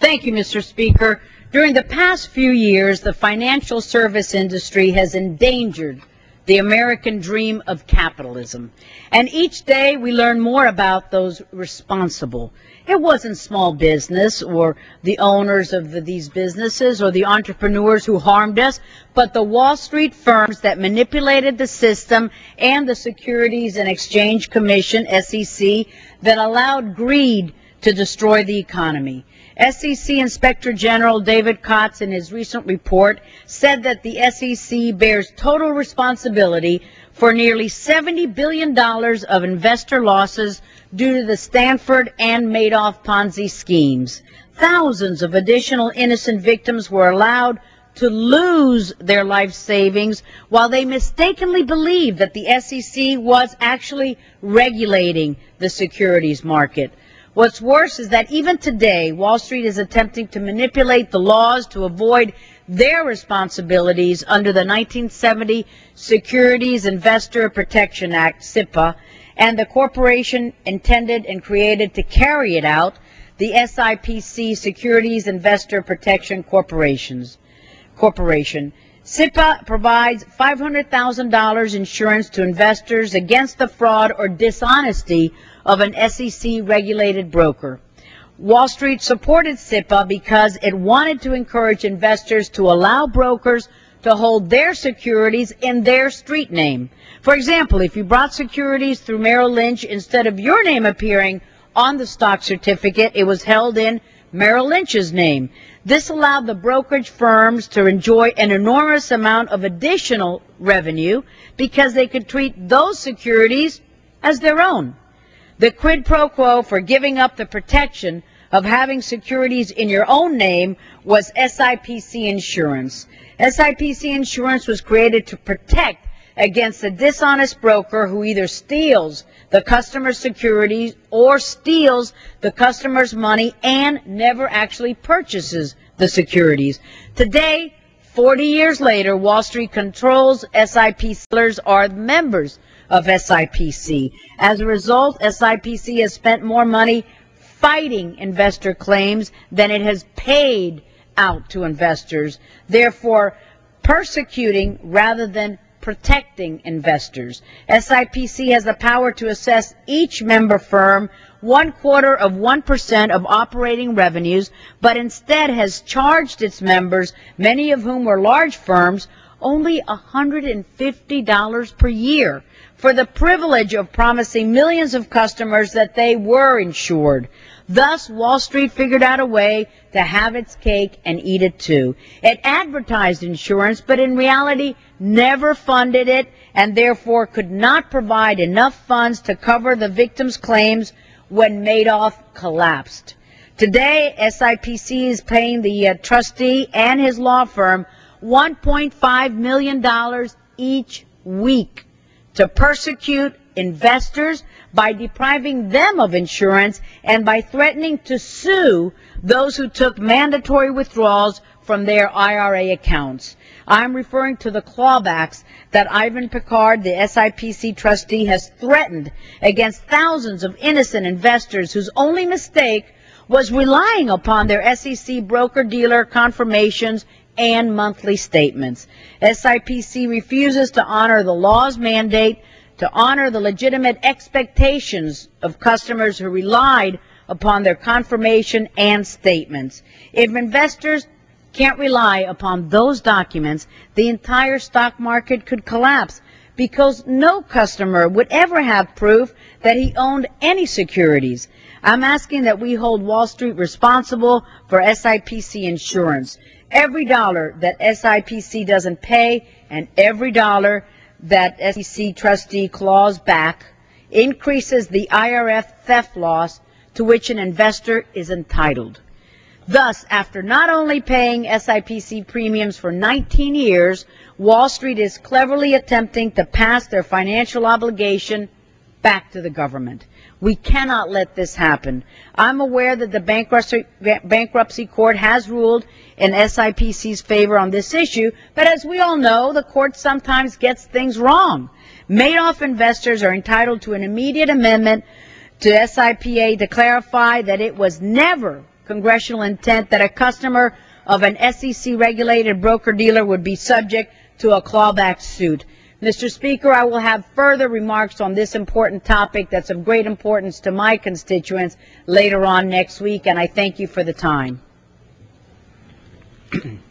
Thank you, Mr. Speaker. During the past few years, the financial service industry has endangered the American dream of capitalism. And each day we learn more about those responsible. It wasn't small business or the owners of these businesses or the entrepreneurs who harmed us, but the Wall Street firms that manipulated the system and the Securities and Exchange Commission, SEC, that allowed greed to destroy the economy. SEC Inspector General David Kotz, in his recent report, said that the SEC bears total responsibility for nearly $70 billion of investor losses due to the Stanford and Madoff Ponzi schemes. Thousands of additional innocent victims were allowed to lose their life savings while they mistakenly believed that the SEC was actually regulating the securities market. What's worse is that even today, Wall Street is attempting to manipulate the laws to avoid their responsibilities under the 1970 Securities Investor Protection Act, SIPA, and the corporation intended and created to carry it out, the SIPC, Securities Investor Protection Corporation. SIPA provides $500,000 insurance to investors against the fraud or dishonesty of an SEC-regulated broker. Wall Street supported SIPA because it wanted to encourage investors to allow brokers to hold their securities in their street name. For example, if you brought securities through Merrill Lynch, instead of your name appearing on the stock certificate, it was held in Merrill Lynch's name. This allowed the brokerage firms to enjoy an enormous amount of additional revenue because they could treat those securities as their own. The quid pro quo for giving up the protection of having securities in your own name was SIPC Insurance. SIPC Insurance was created to protect against a dishonest broker who either steals the customer's securities or steals the customer's money and never actually purchases the securities. Today, 40 years later, Wall Street controls SIPC. Sellers are members of SIPC. As a result, SIPC has spent more money fighting investor claims than it has paid out to investors, therefore persecuting rather than protecting investors. SIPC has the power to assess each member firm 0.25% of operating revenues, but instead has charged its members, many of whom were large firms, only $150 per year for the privilege of promising millions of customers that they were insured. Thus, Wall Street figured out a way to have its cake and eat it too. It advertised insurance, but in reality never funded it and therefore could not provide enough funds to cover the victims' claims when Madoff collapsed. Today, SIPC is paying the trustee and his law firm $1.5 million each week to persecute investors by depriving them of insurance and by threatening to sue those who took mandatory withdrawals from their IRA accounts. I'm referring to the clawbacks that Ivan Picard, the SIPC trustee, has threatened against thousands of innocent investors whose only mistake was relying upon their SEC broker-dealer confirmations and monthly statements. SIPC refuses to honor the law's mandate to honor the legitimate expectations of customers who relied upon their confirmation and statements. If investors can't rely upon those documents, the entire stock market could collapse because no customer would ever have proof that he owned any securities. I'm asking that we hold Wall Street responsible for SIPC insurance. Every dollar that SIPC doesn't pay and every dollar that SEC trustee claws back increases the IRS theft loss to which an investor is entitled. Thus, after not only paying SIPC premiums for 19 years, Wall Street is cleverly attempting to pass their financial obligation back to the government. We cannot let this happen. I'm aware that the bankruptcy court has ruled in SIPC's favor on this issue, but as we all know, the court sometimes gets things wrong. Madoff investors are entitled to an immediate amendment to SIPA to clarify that it was never congressional intent that a customer of an SEC-regulated broker-dealer would be subject to a clawback suit. Mr. Speaker, I will have further remarks on this important topic that's of great importance to my constituents later on next week, and I thank you for the time.